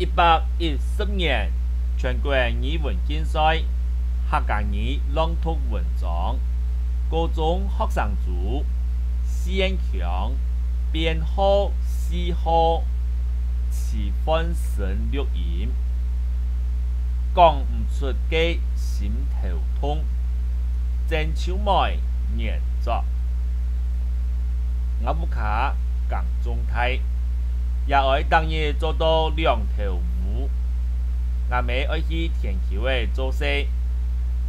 110全国语文竞赛客家语朗读文章，高中学生组先强编号4号，示范声录音，讲唔出嘅心头痛，正手埋研作，我不卡讲中态。也爱当日做到2头乌，我妹爱去田球的做事，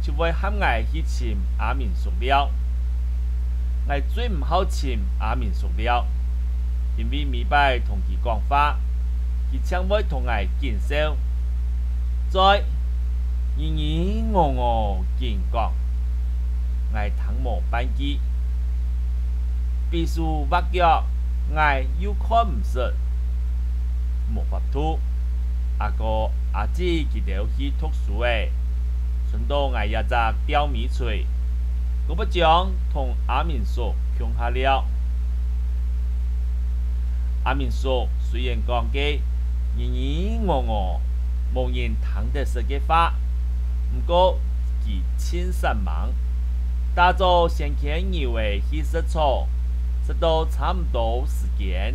就会喊我去寻阿明叔了。我最唔好寻阿明叔了，因为每摆同佢讲话，佢常会同我减少，再我见讲，我听无办机，必须挖脚，我又看唔识。无法度，阿哥阿姊佢哋去读书诶，顺道我也只钓米锤，我不将同阿明叔穷下了。阿明叔虽然讲嘅无人听得识嘅话，不过佢千善忙，打造先前以为去识错，直到差唔多时间。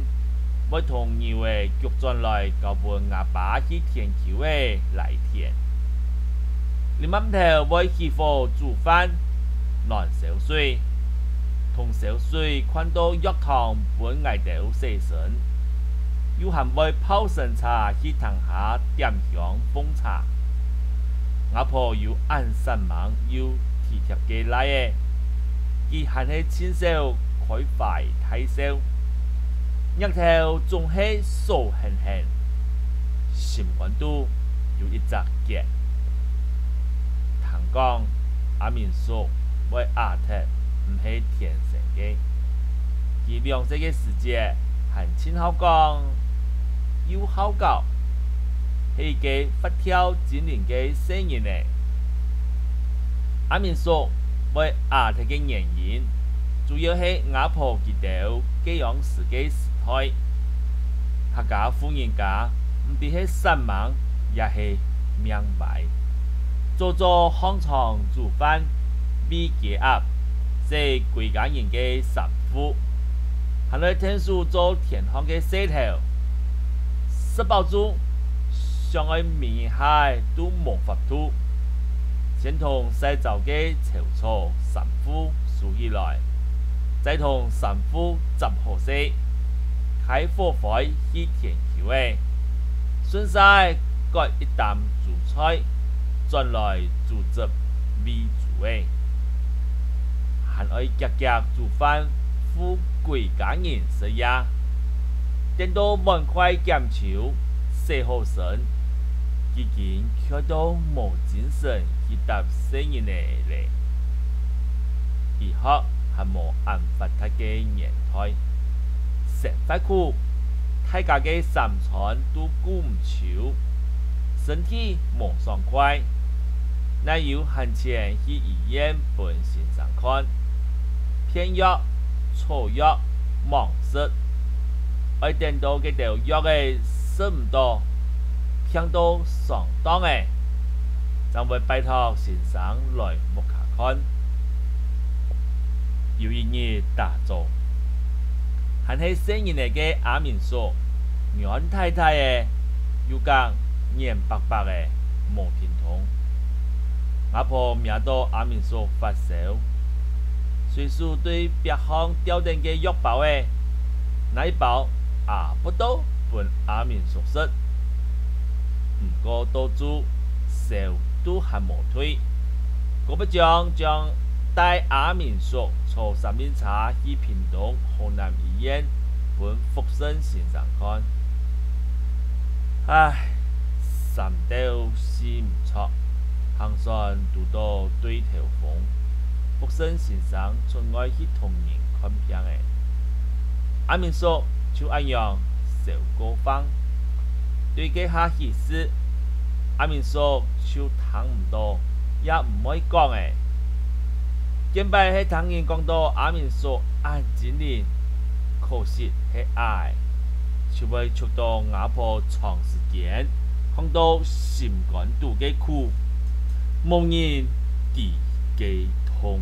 我同二位局转来交伴阿爸去田球的来田，你晚头我去火煮饭，暖烧水，同烧水看到药堂本挨到洗身，又含我泡神茶去堂下点香奉茶，阿婆又按三忙又体贴嘅来嘅，佢还係亲手开快睇烧。日头仲系素痕痕，心肝度有一只结。听讲阿明叔为阿特唔系天生嘅，佢2岁嘅时节还亲好讲，又好教，系个发跳精灵嘅声音呢。阿明叔为阿特嘅原因，主要系阿婆佢哋这样自己。客家富人家唔止系善忙，也系明白。做香肠煮饭，米结鸭，是贵家人嘅神父。还来听书做田行嘅洗头，食饱住，上爱面海都无法度。先同洗澡嘅潮草神父数起来，再同神父集好些。开火火去田球诶，顺势割一担煮菜，转来煮汁米煮诶，还爱夹夹煮饭，富贵家人食呀。等到碗筷减少，洗好身，已经却都无精神去答生意咧。以后还无安发他嘅年代。食快苦，大家嘅三餐都顾唔住，身体冇爽快，那要行前去医院本先生看，偏药、错药、盲食，爱等到佢條藥嘅食唔到，聽到上當嘅，就會拜託先生來木下看，有一日打坐。还系生意嚟嘅阿明叔，阮太太嘅又讲眼白白嘅无天通。阿婆命到阿明叔发烧，随时对别行吊定嘅药包嘅，那一包也不到本阿明叔食。唔过到住烧都还无退，我不将带阿明叔坐3面茶去屏东河南医院本福生先生看。唉，3到4唔错，行算拄到对头风。福生先生纯爱去同人看病诶，阿明叔就按样受过方，对佢下意思，阿明叔就听唔到，也唔可以讲诶。近排喺听人讲到阿明叔爱精灵，可惜係爱，就会触到牙婆长时间，看到心肝肚嘅苦，无人地嘅痛。